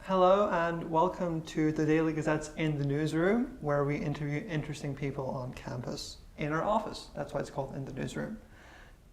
Hello and welcome to the Daily Gazette's In The Newsroom, where we interview interesting people on campus in our office. That's why it's called In The Newsroom.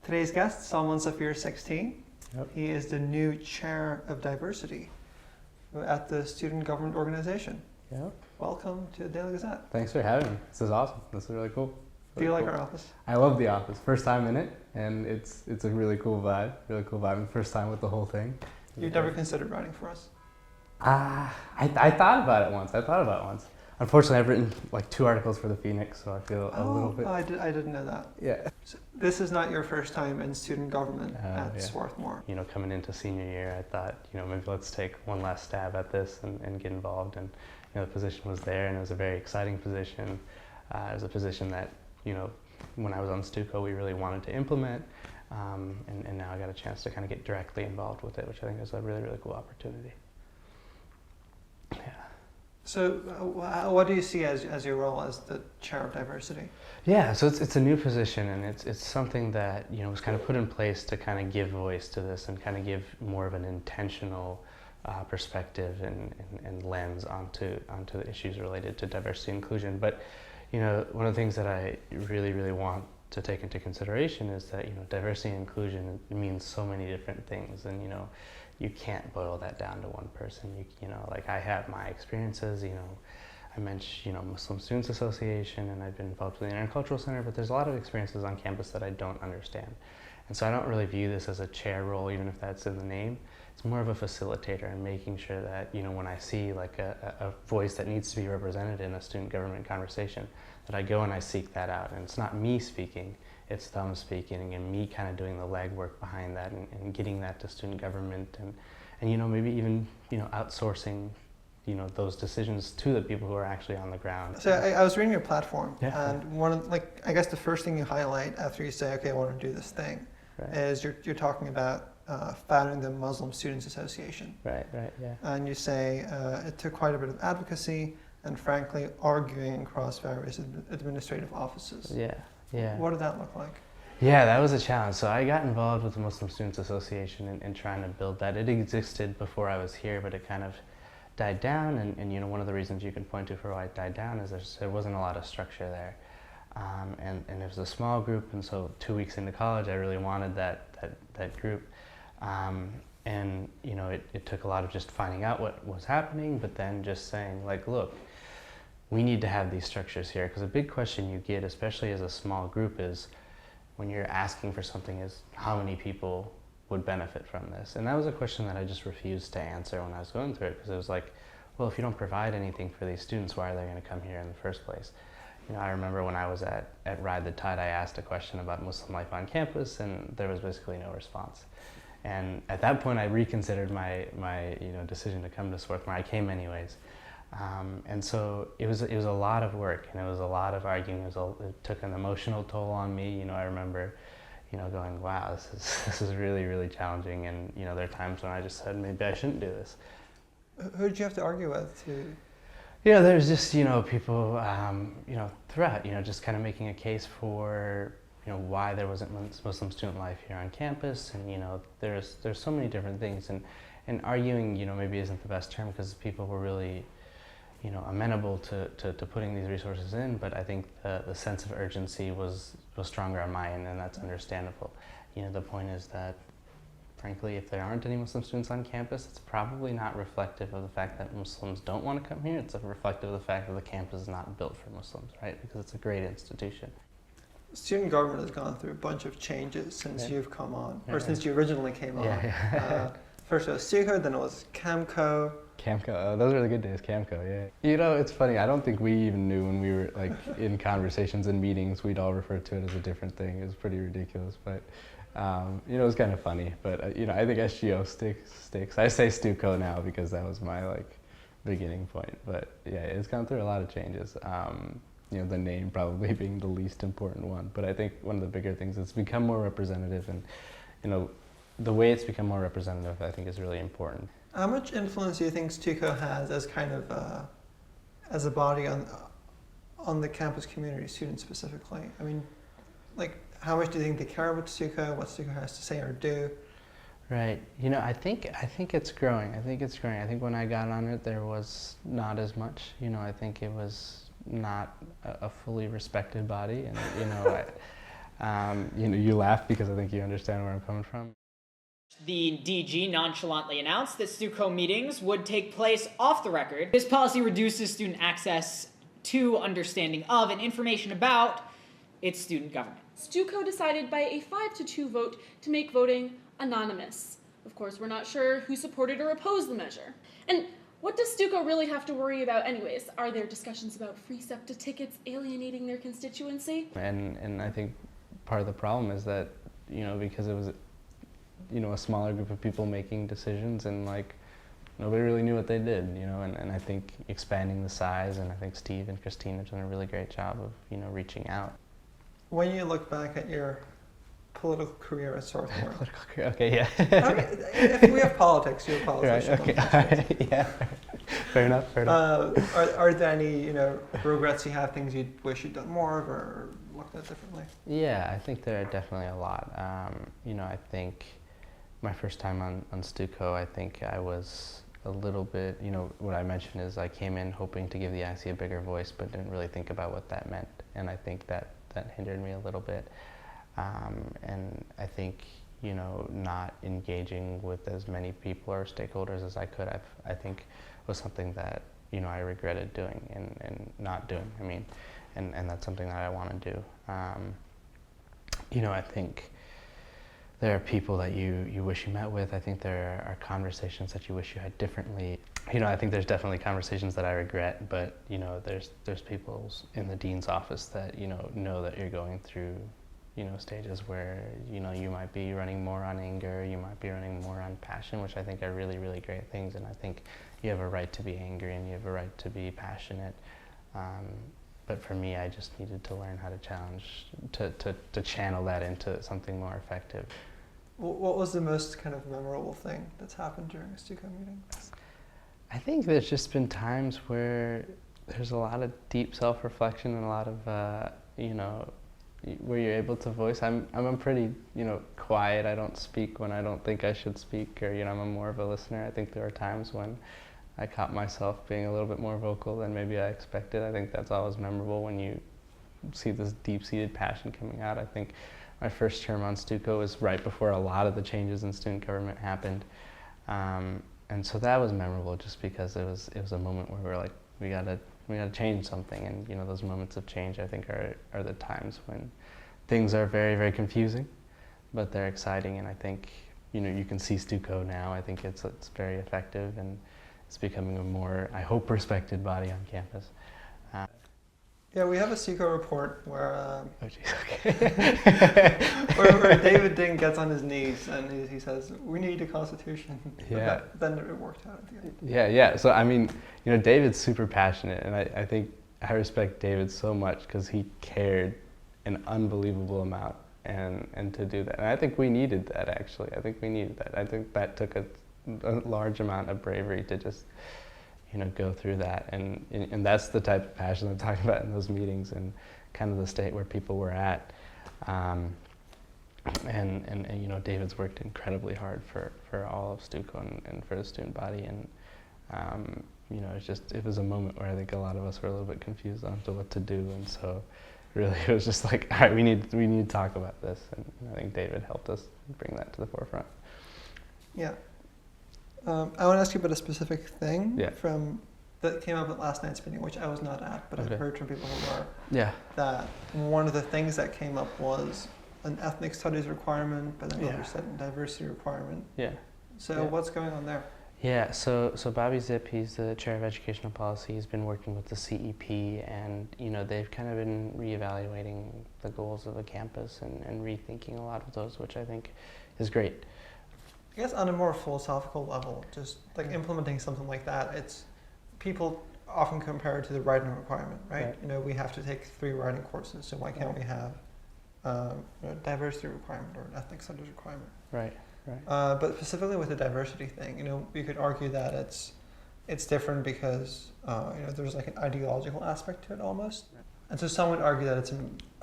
Today's guest, Salman Safir, 16. Yep. He is the new Chair of Diversity at the Student Government Organization. Yep. Welcome to the Daily Gazette. Thanks for having me. This is awesome. This is really cool. Do you like cool. our office? I love the office. First time in it, and it's a really cool vibe. Really cool vibe. And first time with the whole thing. You've never considered writing for us? I thought about it once. Unfortunately, I've written like 2 articles for the Phoenix, so I feel a little bit. I didn't know that. Yeah. So this is not your first time in student government at yeah. Swarthmore. You know, coming into senior year, I thought, maybe let's take one last stab at this and get involved. And the position was there, and it was a very exciting position. It was a position that, when I was on SGO, we really wanted to implement. And now I got a chance to kind of get directly involved with it, which I think is a really, really cool opportunity. Yeah. So what do you see as your role as the Chair of Diversity? Yeah, so it's a new position, and it's something that was kind of put in place to kind of give voice to this and kind of give more of an intentional perspective and lens onto the issues related to diversity and inclusion. But one of the things that I really, really want to take into consideration is that diversity and inclusion means so many different things, and you can't boil that down to one person. Like I have my experiences. I mentioned Muslim Students Association, and I've been involved with the Intercultural Center, but there's a lot of experiences on campus that I don't understand, and so I don't really view this as a chair role, even if that's in the name. It's more of a facilitator and making sure that when I see like a voice that needs to be represented in a student government conversation, that I go and I seek that out. And it's not me speaking, it's them speaking, and me kind of doing the legwork behind that and getting that to student government and maybe even outsourcing those decisions to the people who are actually on the ground. So I was reading your platform, yeah. And one of I guess the first thing you highlight after you say, okay, I want to do this thing, right, is you're talking about founding the Muslim Students Association. Right, yeah. And you say it took quite a bit of advocacy and frankly arguing across various administrative offices. Yeah. What did that look like? Yeah, that was a challenge. So I got involved with the Muslim Students Association in trying to build that. It existed before I was here, but it kind of died down. And one of the reasons you can point to for why it died down is there wasn't a lot of structure there. And it was a small group, and so 2 weeks into college, I really wanted that group. And it took a lot of just finding out what was happening, but then just saying like, look, we need to have these structures here, because a big question you get, especially as a small group, is when you're asking for something is how many people would benefit from this? And that was a question that I just refused to answer when I was going through it, because it was like, well, if you don't provide anything for these students, why are they going to come here in the first place? I remember when I was at Ride the Tide, I asked a question about Muslim life on campus, and there was basically no response. And at that point, I reconsidered my decision to come to Swarthmore. I came anyways. And so it was a lot of work, and it was a lot of arguing. It took an emotional toll on me. I remember, going, wow, this is really, really challenging. And there are times when I just said, maybe I shouldn't do this. Who did you have to argue with to? There's just people, throughout, just kind of making a case for why there wasn't Muslim student life here on campus, and there's so many different things, and arguing maybe isn't the best term, because people were really amenable to putting these resources in, but I think the sense of urgency was stronger on my end, and that's understandable. The point is that, frankly, if there aren't any Muslim students on campus, it's probably not reflective of the fact that Muslims don't want to come here. It's reflective of the fact that the campus is not built for Muslims, right? Because it's a great institution. Student government has gone through a bunch of changes since you've come on, or since you originally came on. First it was SGO, then it was Camco. Those were the good days, Camco, yeah. It's funny, I don't think we even knew when we were like in conversations and meetings, we'd all refer to it as a different thing. It was pretty ridiculous, but it was kind of funny. But I think SGO sticks. I say SGO now because that was my beginning point. But yeah, it's gone through a lot of changes. The name probably being the least important one. But I think one of the bigger things is it's become more representative, and the way it's become more representative, I think, is really important. How much influence do you think SGO has as kind of as a body on the campus community, students specifically? I mean, how much do you think they care about SGO, what SGO has to say or do? Right. You know, I think it's growing. I think it's growing. I think when I got on it, there was not as much. You know, I think it was not a fully respected body, and you know, you laugh because I think you understand where I'm coming from. The DG nonchalantly announced that STUCO meetings would take place off the record. This policy reduces student access to understanding of and information about its student government. STUCO decided by a 5-2 vote to make voting anonymous. Of course, we're not sure who supported or opposed the measure. And what does STUCO really have to worry about anyways? Are there discussions about free SEPTA tickets alienating their constituency? And I think part of the problem is that, you know, because it was, you know, a smaller group of people making decisions, and like nobody really knew what they did, you know, and I think expanding the size, and I think Steve and Christine have done a really great job of, you know, reaching out. When you look back at your political career at Swarthmore. Political career, okay, yeah. Okay, if we have politics, you're a politician. Right, okay, all right, yeah. Fair enough, fair enough. Are there any, you know, regrets you have, things you wish you'd done more of or looked at differently? Yeah, I think there are definitely a lot. You know, I think my first time on STUCO, I think I was a little bit, you know, what I mentioned is I came in hoping to give the IC a bigger voice, but didn't really think about what that meant. And I think that hindered me a little bit. And I think, you know, not engaging with as many people or stakeholders as I could have, I think was something that, you know, I regretted doing and not doing. I mean, and that's something that I want to do. You know, I think there are people that you wish you met with. I think there are conversations that you wish you had differently. You know, I think there's definitely conversations that I regret, but, you know, there's people in the dean's office that, you know that you're going through, you know, stages where, you know, you might be running more on anger, you might be running more on passion, which I think are really, really great things. And I think you have a right to be angry and you have a right to be passionate. But for me, I just needed to learn how to to channel that into something more effective. What was the most kind of memorable thing that's happened during a STUCO meeting? I think there's just been times where there's a lot of deep self-reflection and a lot of, you know, where you're able to voice. I'm pretty, you know, quiet. I don't speak when I don't think I should speak, or, you know, I'm more of a listener. I think there are times when I caught myself being a little bit more vocal than maybe I expected. I think that's always memorable when you see this deep-seated passion coming out. I think my first term on STUCO was right before a lot of the changes in student government happened. And so that was memorable just because it was a moment where we were like, we gotta change something. And, you know, those moments of change, I think, are the times when things are very, very confusing, but they're exciting. And I think, you know, you can see STUCO now. I think it's very effective, and it's becoming a more, I hope, respected body on campus. Yeah, we have a STUCO report where Oh geez, okay. where David Ding gets on his knees and he says, "We need a constitution." Yeah. But then it worked out at the end. Yeah. So I mean, you know, David's super passionate, and I think I respect David so much because he cared an unbelievable amount, and to do that. And I think we needed that, actually. I think we needed that. I think that took a large amount of bravery to just, you know, go through that. And that's the type of passion I'm talking about in those meetings, and kind of the state where people were at. And you know, David's worked incredibly hard for all of STUCO and for the student body. And you know, it was a moment where I think a lot of us were a little bit confused on to what to do. And so really it was just like, all right, we need to talk about this. And I think David helped us bring that to the forefront. Yeah. I want to ask you about a specific thing that came up at last night's meeting, which I was not at, but I've heard from people who were. Yeah. That one of the things that came up was an ethnic studies requirement, but another said diversity requirement. Yeah. So what's going on there? Yeah, so Bobby Zip, he's the chair of educational policy. He's been working with the CEP, and you know, they've kind of been reevaluating the goals of the campus and rethinking a lot of those, which I think is great. I guess on a more philosophical level, just like implementing something like that, it's people often compare it to the writing requirement, right? You know, we have to take 3 writing courses, so why can't we have a diversity requirement or an ethnic studies requirement? Right. But specifically with the diversity thing, you know, we could argue that it's different because you know, there's like an ideological aspect to it almost, and so some would argue that it's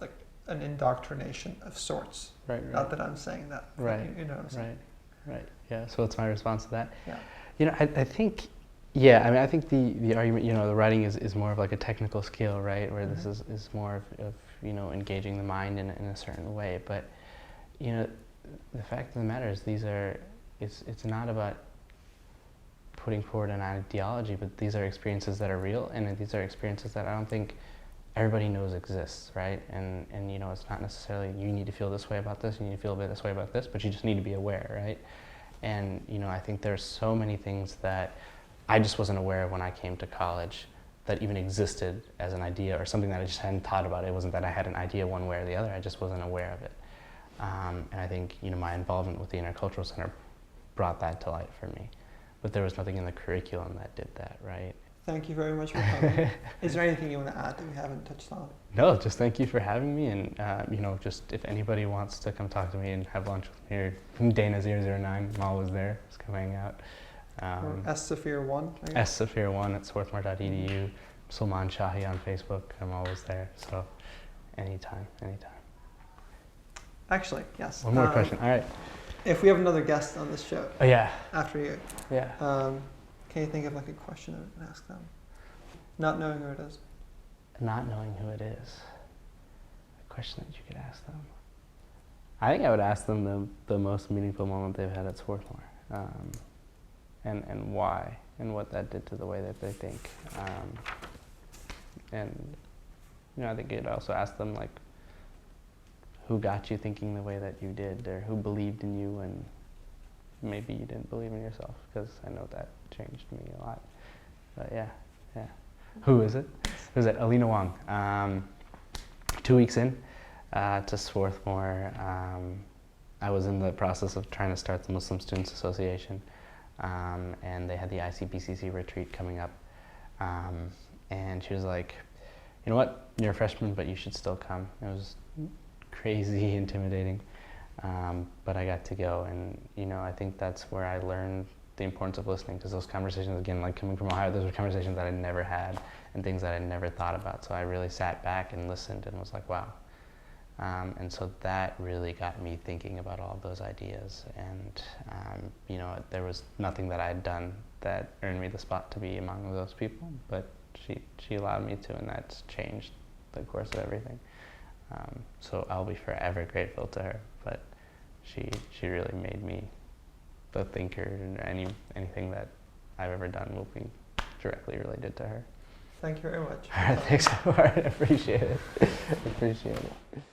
like an indoctrination of sorts. Not that I'm saying that. Right. You know what I'm saying. Right. Yeah. So what's my response to that? Yeah. You know, I think, yeah, I mean, I think the argument, you know, the writing is more of like a technical skill, right? Where this is more of, you know, engaging the mind in a certain way. But, you know, the fact of the matter is it's not about putting forward an ideology, but these are experiences that are real, and these are experiences that I don't think everybody knows exists, right? And you know, it's not necessarily you need to feel this way about this, you need to feel this way about this, but you just need to be aware, right? And you know, I think there's so many things that I just wasn't aware of when I came to college that even existed as an idea or something that I just hadn't thought about. It wasn't that I had an idea one way or the other, I just wasn't aware of it. And I think, you know, my involvement with the Intercultural Center brought that to light for me. But there was nothing in the curriculum that did that, right? Thank you very much for coming. Is there anything you want to add that we haven't touched on? No, just thank you for having me. And, you know, just if anybody wants to come talk to me and have lunch with me, or Dana009, I'm always there. Just come hang out. Or Safir1, I guess. Safir1 at swarthmore.edu. Salman Shahi on Facebook. I'm always there. So anytime. Actually, yes. One more question. All right. If we have another guest on this show Oh, yeah. after you, Yeah. can you think of like a question I would ask them? Not knowing who it is. Not knowing who it is. A question that you could ask them. I think I would ask them the most meaningful moment they've had at Swarthmore, and why, and what that did to the way that they think. And you know, I think you'd also ask them like, who got you thinking the way that you did, or who believed in you when maybe you didn't believe in yourself, because I know that changed me a lot. But yeah. Who is it? Who's it? Alina Wong. 2 weeks in to Swarthmore, I was in the process of trying to start the Muslim Students Association, and they had the ICBCC retreat coming up, and she was like, you know what, you're a freshman, but you should still come. It was crazy intimidating, but I got to go, and you know, I think that's where I learned the importance of listening, because those conversations, again, like coming from Ohio, those were conversations that I never had and things that I never thought about. So I really sat back and listened and was like, wow. And so that really got me thinking about all of those ideas. And you know, there was nothing that I had done that earned me the spot to be among those people, but she allowed me to, and that's changed the course of everything. So I'll be forever grateful to her, but she really made me the thinker, and anything that I've ever done will be directly related to her. Thank you very much. All right, thanks, Eduard. I appreciate it.